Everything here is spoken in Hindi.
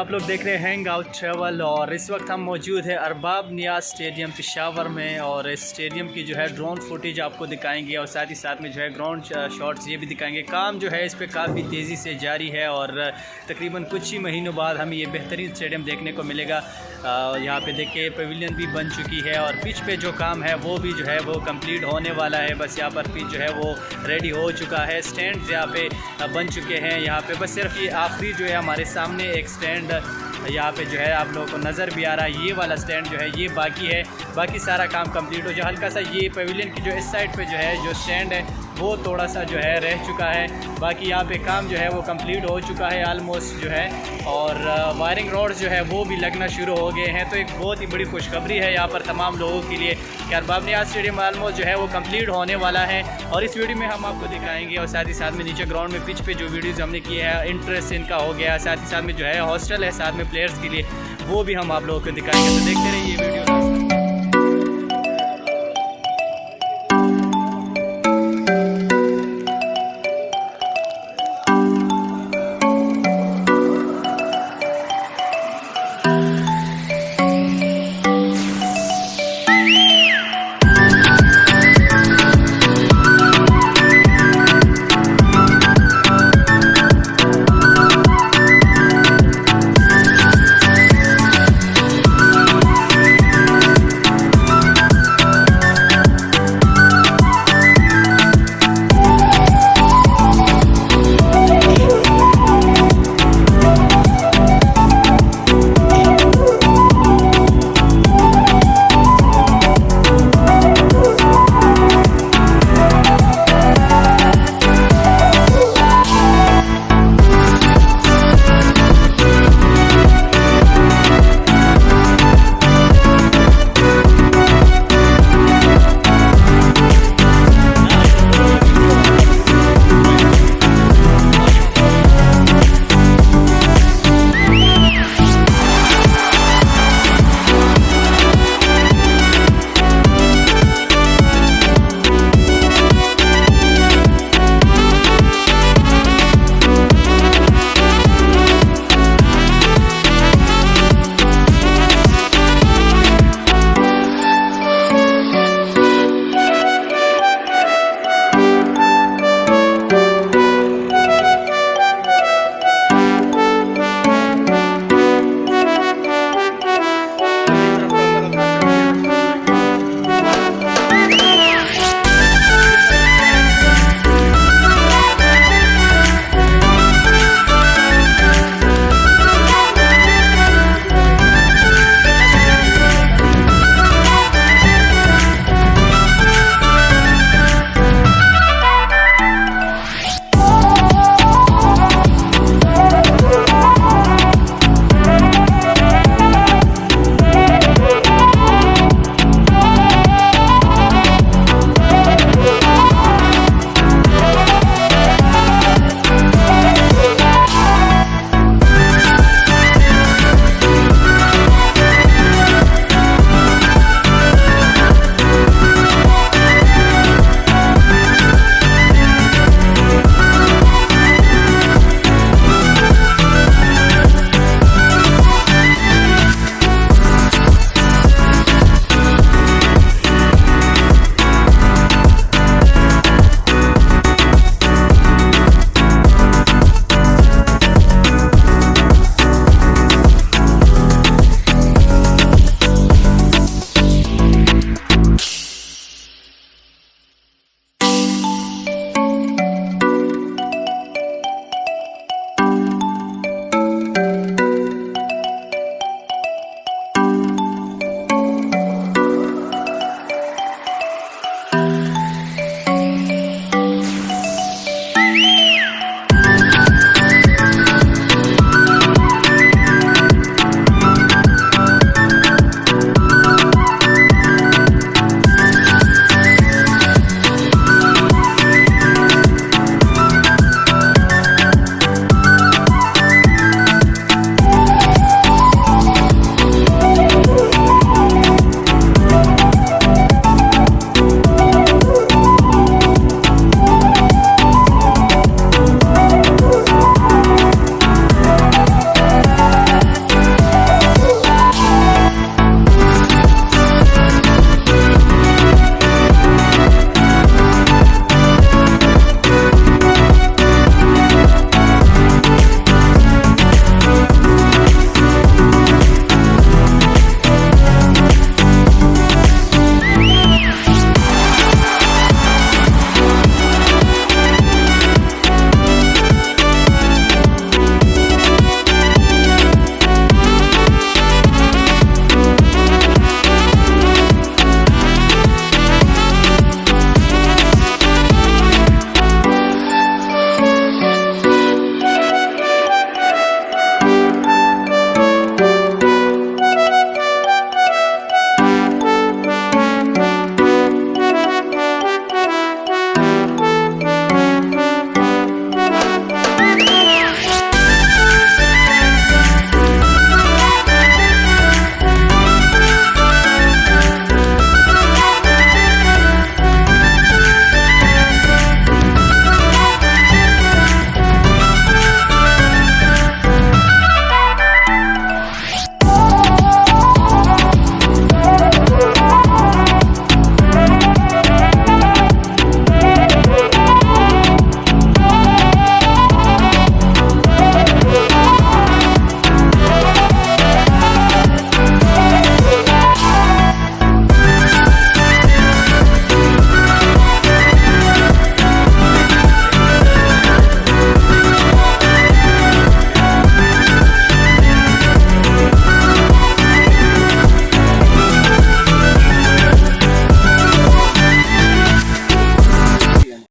आप लोग देख रहे हैं हैंग आउट ट्रैवल और इस वक्त हम मौजूद हैं अरबाब नियाज स्टेडियम पेशावर में और इस स्टेडियम की जो है ड्रोन फुटेज आपको दिखाएंगे और साथ ही साथ में जो है ग्राउंड शॉट्स ये भी दिखाएंगे। काम जो है इस पे काफ़ी तेज़ी से जारी है और तकरीबन कुछ ही महीनों बाद हमें ये बेहतरीन स्टेडियम देखने को मिलेगा। यहाँ पे देखिए पवेलियन भी बन चुकी है और पिच पे जो काम है वो भी जो है वो कंप्लीट होने वाला है। बस यहाँ पर पिच जो है वो रेडी हो चुका है, स्टैंड यहाँ पे बन चुके हैं। यहाँ पे बस सिर्फ ये आखिरी जो है हमारे सामने एक स्टैंड यहाँ पे जो है आप लोगों को नज़र भी आ रहा है, ये वाला स्टैंड जो है ये बाकी है। बाकी सारा काम कंप्लीट हो जाए। हल्का सा ये पवेलियन की जो इस साइड पे जो है जो स्टैंड है वो थोड़ा सा जो है रह चुका है। बाकी यहाँ पे काम जो है वो कंप्लीट हो चुका है ऑलमोस्ट जो है और वायरिंग रोड्स जो है वो भी लगना शुरू हो गए हैं। तो एक बहुत ही बड़ी खुशखबरी है यहाँ पर तमाम लोगों के लिए कि अरबाब नियाज स्टेडियम ऑलमोस्ट जो है वो कंप्लीट होने वाला है। और इस वीडियो में हम आपको दिखाएंगे और साथ ही साथ में नीचे ग्राउंड में पिच पे जो वीडियोज़ हमने किए हैं इंटरेस्ट इनका हो गया, साथ ही साथ में जो है हॉस्टल है साथ में प्लेयर्स के लिए वो भी हम आप लोगों को दिखाएंगे। तो देखते रहिए।